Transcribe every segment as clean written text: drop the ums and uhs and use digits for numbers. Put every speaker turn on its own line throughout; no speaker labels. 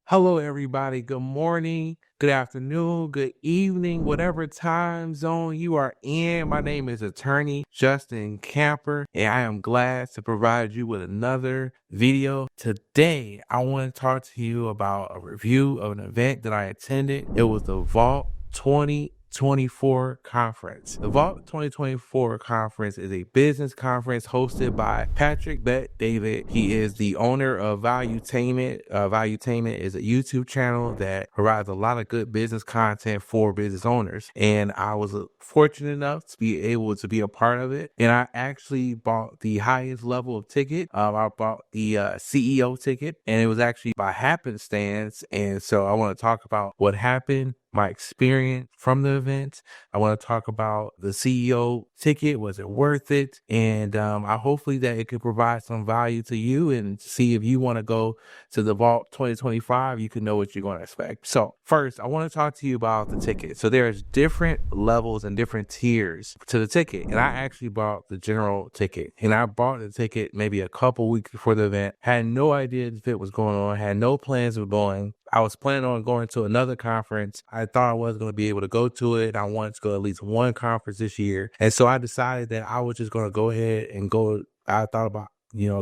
Hello, everybody. Good morning, good afternoon, good evening, whatever time zone you are in. My name is Attorney Justin Camper, and I am glad to provide you with another video. Today, I want to talk to you about a review of an event that I attended. It was the Vault 2024 conference. The Vault 2024 conference is a business conference hosted by Patrick Bet David. He is the owner of Valuetainment. Valuetainment is a YouTube channel that provides a lot of good business content for business owners. And I was fortunate enough to be able to be a part of it. And I actually bought the highest level of ticket. I bought the CEO ticket, and it was actually by happenstance. And so I want to talk about what happened, my experience from the event. I want to talk about the CEO ticket. Was it worth it? And I hopefully that it could provide some value to you, and see if you want to go to the Vault 2025, you can know what you're going to expect. So first, I want to talk to you about the ticket. So there's different levels and different tiers to the ticket. And I actually bought the general ticket. And I bought the ticket maybe a couple weeks before the event. Had no idea if it was going on. Had no plans of going. I was planning on going to another conference. I thought I wasn't going to be able to go to it. I wanted to go to at least one conference this year. And so I decided that I was just going to go ahead and go. I thought about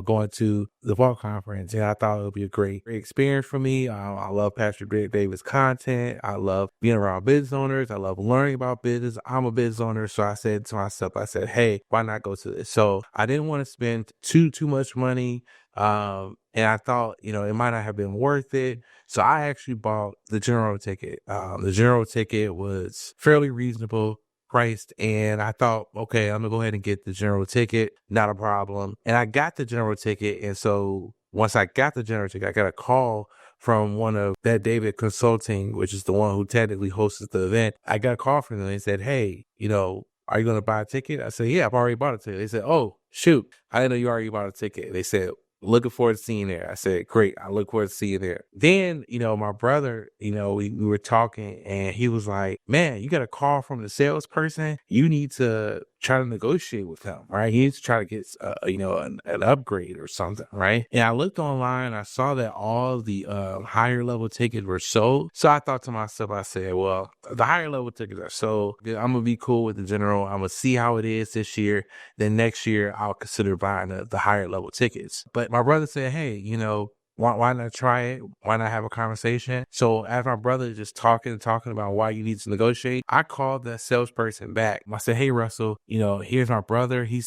going to the Vault conference, and I thought it would be a great experience for me. I love Pastor Greg Davis' content. I love being around business owners. I love learning about business. I'm a business owner, so I said to myself, hey, why not go to this? So I didn't want to spend too much money. And I thought, it might not have been worth it. So I actually bought the general ticket. The general ticket was fairly reasonable priced, and I thought, okay, I'm gonna go ahead and get the general ticket, not a problem. And I got the general ticket, and so once I got the general ticket, I got a call from one of that David Consulting, which is the one who technically hosts the event. I got a call from them. They said, hey, are you gonna buy a ticket? I said, yeah, I've already bought a ticket. They said, oh shoot, I didn't know you already bought a ticket. They said, looking forward to seeing you there. I said, great. I look forward to seeing you there. Then, my brother, we were talking, and he was like, man, you got a call from the salesperson. You need to try to negotiate with him, right? He needs to try to get, an upgrade or something, right? And I looked online, I saw that all the higher level tickets were sold. So I thought to myself, I said, well, the higher level tickets are sold. I'm going to be cool with the general. I'm going to see how it is this year. Then next year, I'll consider buying the higher level tickets. But my brother said, hey, why not try it? Why not have a conversation? So as my brother just talking about why you need to negotiate, I called the salesperson back. I said, hey, Russell, here's my brother. He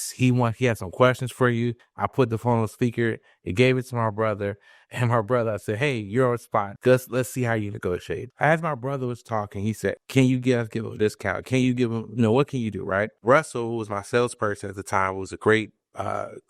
had some questions for you. I put the phone on speaker. It gave it to my brother. And my brother, I said, hey, you're on spot. Let's see how you negotiate. As my brother was talking, he said, can you give him a discount? Can you give him, what can you do, right? Russell, who was my salesperson at the time, was a great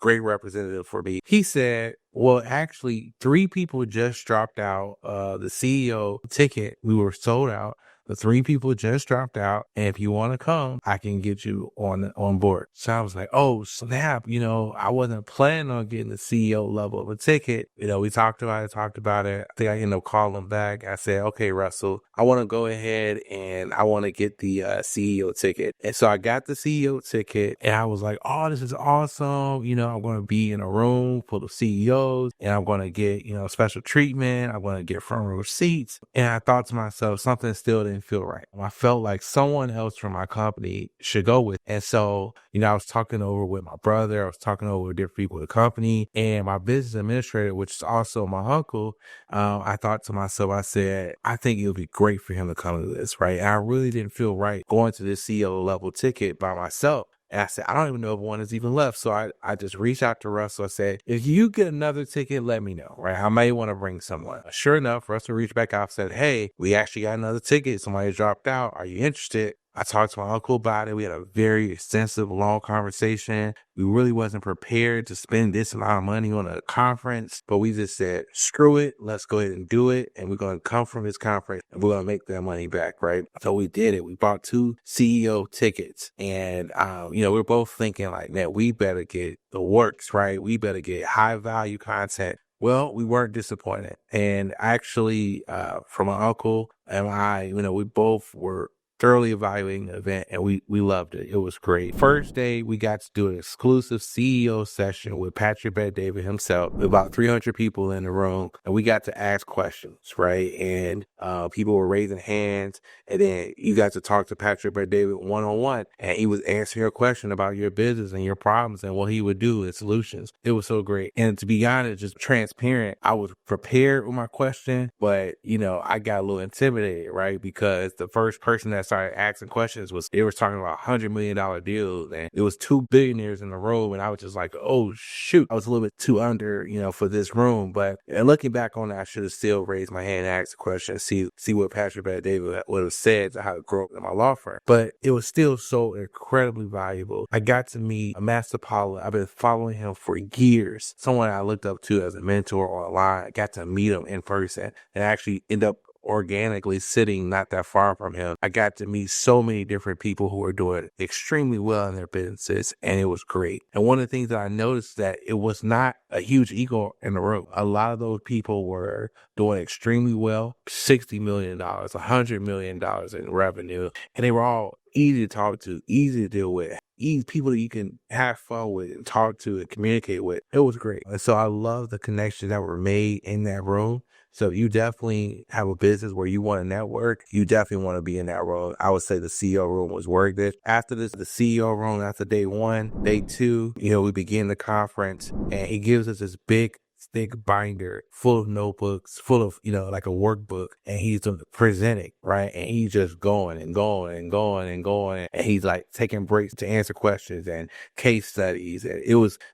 representative for me. He said, well, actually, 3 people just dropped out the CEO ticket. We were sold out. The 3 people just dropped out. And if you want to come, I can get you on board. So I was like, oh, snap. I wasn't planning on getting the CEO level of a ticket. We talked about it. I think I ended up calling back. I said, okay, Russell, I want to go ahead and I want to get the CEO ticket. And so I got the CEO ticket, and I was like, oh, this is awesome. I'm going to be in a room full of CEOs, and I'm going to get, special treatment. I'm going to get front row seats. And I thought to myself, something still didn't feel right. I felt like someone else from my company should go with. And so, I was talking over with my brother. I was talking over with different people at the company, and my business administrator, which is also my uncle. I thought to myself, I said, I think it would be great for him to come to this, right? And I really didn't feel right going to this CEO level ticket by myself. And I said, I don't even know if one is even left. So I just reached out to Russell. I said, if you get another ticket, let me know, right? I may want to bring someone. Sure enough, Russell reached back out and said, hey, we actually got another ticket. Somebody dropped out. Are you interested? I talked to my uncle about it. We had a very extensive, long conversation. We really wasn't prepared to spend this amount of money on a conference, but we just said, screw it. Let's go ahead and do it. And we're going to come from this conference, and we're going to make that money back, right? So we did it. We bought 2 CEO tickets, and, we're both thinking like, man, we better get the works, right? We better get high value content. Well, we weren't disappointed. And actually, from my uncle and I, we both were thoroughly evaluating the event, and we loved it. It was great. First day, we got to do an exclusive CEO session with Patrick Bet-David himself, with about 300 people in the room, and we got to ask questions, right? And people were raising hands, and then you got to talk to Patrick Bet-David one-on-one, and he was answering your question about your business and your problems and what he would do and solutions. It was so great. And to be honest, just transparent, I was prepared with my question, but I got a little intimidated, right? Because the first person that started asking questions they were talking about $100 million deals, and it was two billionaires in a row, and I was just like, oh shoot, I was a little bit too under, for this room. But looking back on it, I should have still raised my hand and asked the question, see what Patrick Bet-David would have said to how to grow up in my law firm. But it was still so incredibly valuable. I got to meet Master Paula. I've been following him for years. Someone I looked up to as a mentor online. I got to meet him in person and actually end up organically sitting not that far from him. I got to meet so many different people who were doing extremely well in their businesses, and it was great. And one of the things that I noticed that it was not a huge ego in the room. A lot of those people were doing extremely well, $60 million, $100 million in revenue, and they were all easy to talk to, easy to deal with. People that you can have fun with and talk to and communicate with. It was great. And so I love the connections that were made in that room. So you definitely have a business where you want to network. You definitely want to be in that room. I would say the CEO room was worth it. After this, the CEO room, after day one, day two, we begin the conference, and he gives us this big thick binder full of notebooks, full of, like a workbook, and he's presenting, right? And he's just going and going and going and going. And he's like taking breaks to answer questions and case studies. And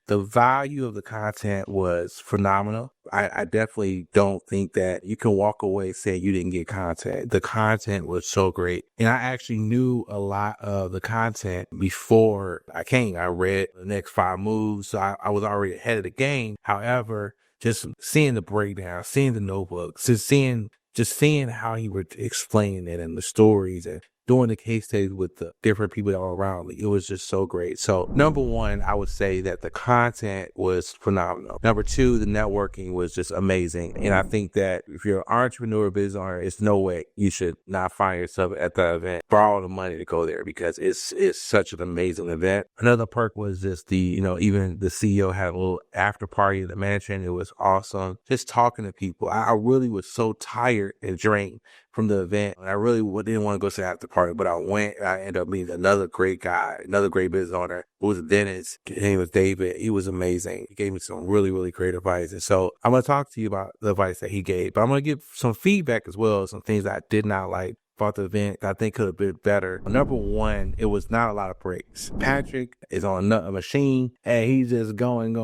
the value of the content was phenomenal. I definitely don't think that you can walk away saying you didn't get content. The content was so great. And I actually knew a lot of the content before I came. I read the next 5 moves, so I was already ahead of the game. However, just seeing the breakdown, seeing the notebooks, just seeing how he would explain it and the stories and doing the case studies with the different people that were around me. It was just so great. So number one, I would say that the content was phenomenal. Number two, the networking was just amazing. And I think that if you're an entrepreneur, business owner, it's no way you should not find yourself at the event, borrow the money to go there, because it's such an amazing event. Another perk was just even the CEO had a little after party at the mansion. It was awesome. Just talking to people. I really was so tired and drained from the event. I really didn't want to go to the after party, but I went. I ended up meeting another great guy, another great business owner who was a dentist. His name was David. He was amazing. He gave me some really, really great advice. And so I'm going to talk to you about the advice that he gave, but I'm going to give some feedback as well, some things that I did not like about the event that I think could have been better. Number one, it was not a lot of breaks. Patrick is on a machine and he's just going.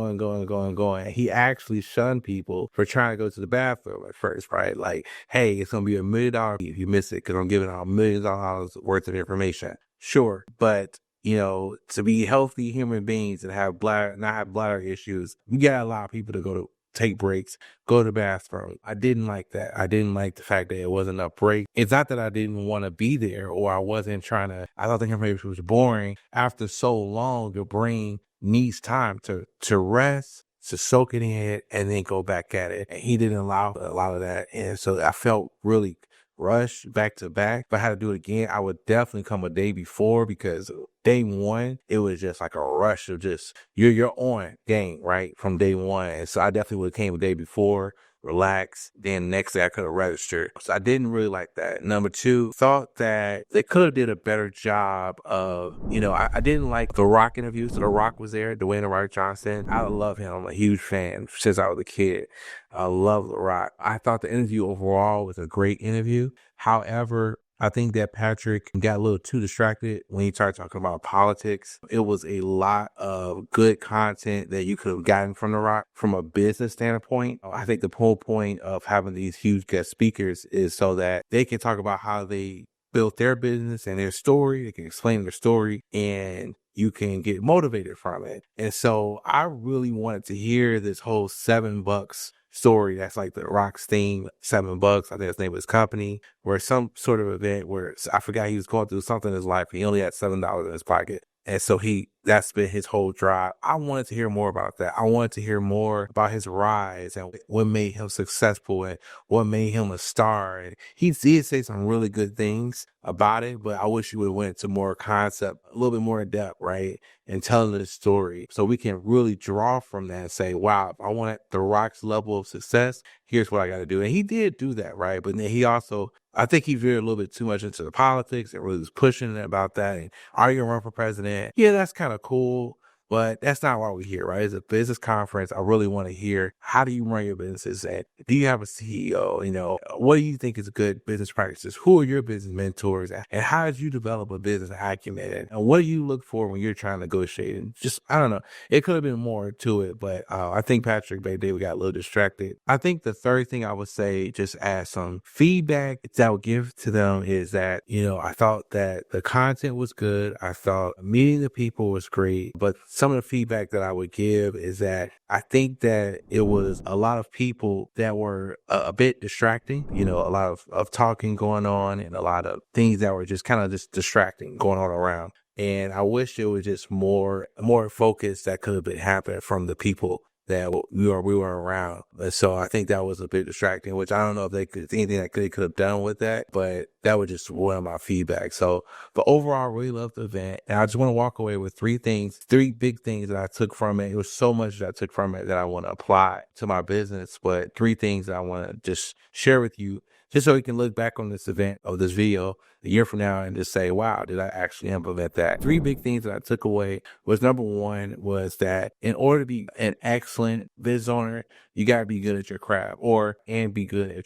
He actually shunned people for trying to go to the bathroom at first, right? Like, hey, it's going to be $1 million if you miss it because I'm giving out $1 million worth of information. Sure, but to be healthy human beings and not have bladder issues, you got a lot of people to go to take breaks, go to the bathroom. I didn't like that. I didn't like the fact that it wasn't a break. It's not that I didn't want to be there or I wasn't I thought the information was boring. After so long, your brain needs time to rest, to soak it in, and then go back at it. And he didn't allow a lot of that. And so I felt really rushed back to back. If I had to do it again, I would definitely come a day before, because day one, it was just like a rush of just, you're on game, right? From day one. And so I definitely would have came a day before, relax. Then next day I could have registered. So I didn't really like that. Number two, thought that they could have did a better job of, I didn't like the Rock interview. So the Rock was there, Dwayne "The Rock" Johnson. I love him. I'm a huge fan since I was a kid. I love The Rock. I thought the interview overall was a great interview. However, I think that Patrick got a little too distracted when he started talking about politics. It was a lot of good content that you could have gotten from The Rock from a business standpoint. I think the whole point of having these huge guest speakers is so that they can talk about how they built their business and their story. They can explain their story and you can get motivated from it. And so I really wanted to hear this whole $7 story. That's like the Rock's theme, $7. I think that's the name of his company, where some sort of event where I forgot he was going through something in his life. He only had $7 in his pocket. And so he that's been his whole drive. I wanted to hear more about that. I wanted to hear more about his rise and what made him successful and what made him a star. And he did say some really good things about it, but I wish you would have went to more concept, a little bit more in depth, right? And telling the story so we can really draw from that and say, wow, if I want The Rock's level of success, here's what I got to do. And he did do that, right? But then he also, I think he veered a little bit too much into the politics and really was pushing about that. And are you going to run for president? Yeah, that's kind of cool. But that's not why we're here, right? It's a business conference. I really want to hear, how do you run your businesses? And do you have a CEO? You know, what do you think is good business practices? Who are your business mentors? And how did you develop a business acumen? And what do you look for when you're trying to negotiate? And just, I don't know. It could have been more to it, but I think Patrick Bay-Day, we got a little distracted. I think the third thing I would say, just as some feedback that I would give to them, is that, you know, I thought that the content was good. I thought meeting the people was great, but some of the feedback that I would give is that I think that it was a lot of people that were a bit distracting, you know, a lot of talking going on and a lot of things that were just kind of just distracting going on around. And I wish there was just more focus that could have been happening from the people that we were around. And so I think that was a bit distracting, which I don't know if anything that they could have done with that, but that was just one of my feedback. So, but overall, I really loved the event. And I just want to walk away with three big things that I took from it. It was so much that I took from it that I want to apply to my business, but three things that I want to just share with you, just so we can look back on this event or this video a year from now and just say, wow, did I actually implement that? Three big things that I took away was, number one was that in order to be an excellent business owner, you got to be good at your craft and be good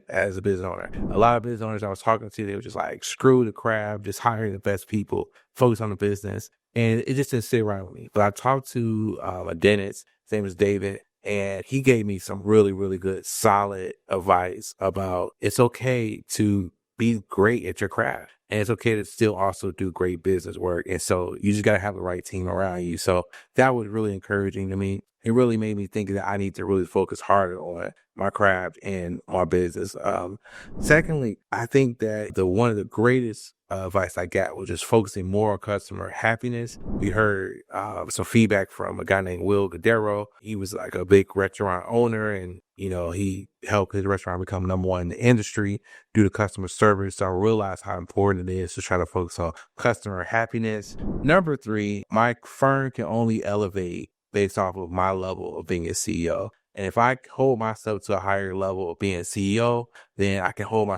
as a business owner. A lot of business owners I was talking to, they were just like, screw the craft, just hire the best people, focus on the business. And it just didn't sit right with me. But I talked to a dentist, his name is David, and he gave me some really, really good, solid advice about it's okay to be great at your craft. And it's okay to still also do great business work. And so you just got to have the right team around you. So that was really encouraging to me. It really made me think that I need to really focus harder on my craft and my business. Secondly, I think that one of the greatest advice I got was just focusing more on customer happiness. We heard some feedback from a guy named Will Gadero. He was like a big restaurant owner, and you know, he helped his restaurant become number one in the industry due to customer service. So I realized how important it is to try to focus on customer happiness. Number three, my firm can only elevate based off of my level of being a CEO. And if I hold myself to a higher level of being a CEO, then I can hold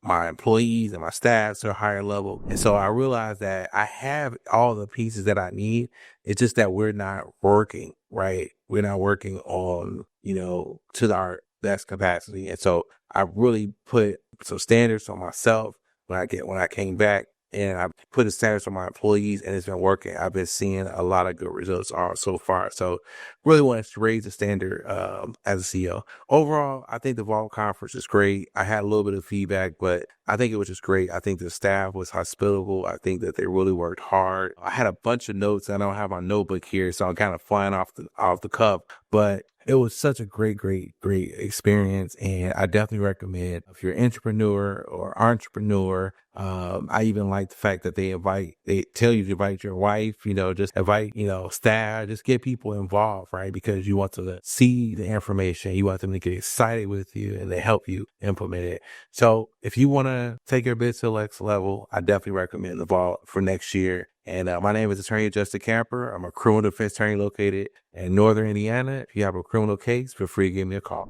my employees and my staff to a higher level. And so I realized that I have all the pieces that I need. It's just that we're not working, right? We're not working on, you know, to our best capacity. And so I really put some standards on myself when I came back. And I put a standards on my employees, and it's been working. I've been seeing a lot of good results so far. So really wanted to raise the standard as a CEO. Overall, I think the Vault Conference is great. I had a little bit of feedback, but I think it was just great. I think the staff was hospitable. I think that they really worked hard. I had a bunch of notes. I don't have my notebook here, so I'm kind of flying off the cuff. But it was such a great experience. And I definitely recommend, if you're an entrepreneur or entrepreneur, I even like the fact that they tell you to invite your wife, you know, just invite, you know, staff, just get people involved, right? Because you want to see the information. You want them to get excited with you and they help you implement it. So if you want to take your business to the next level, I definitely recommend the Vault for next year. And my name is Attorney Justin Camper. I'm a criminal defense attorney located in Northern Indiana. If you have a criminal case, feel free to give me a call.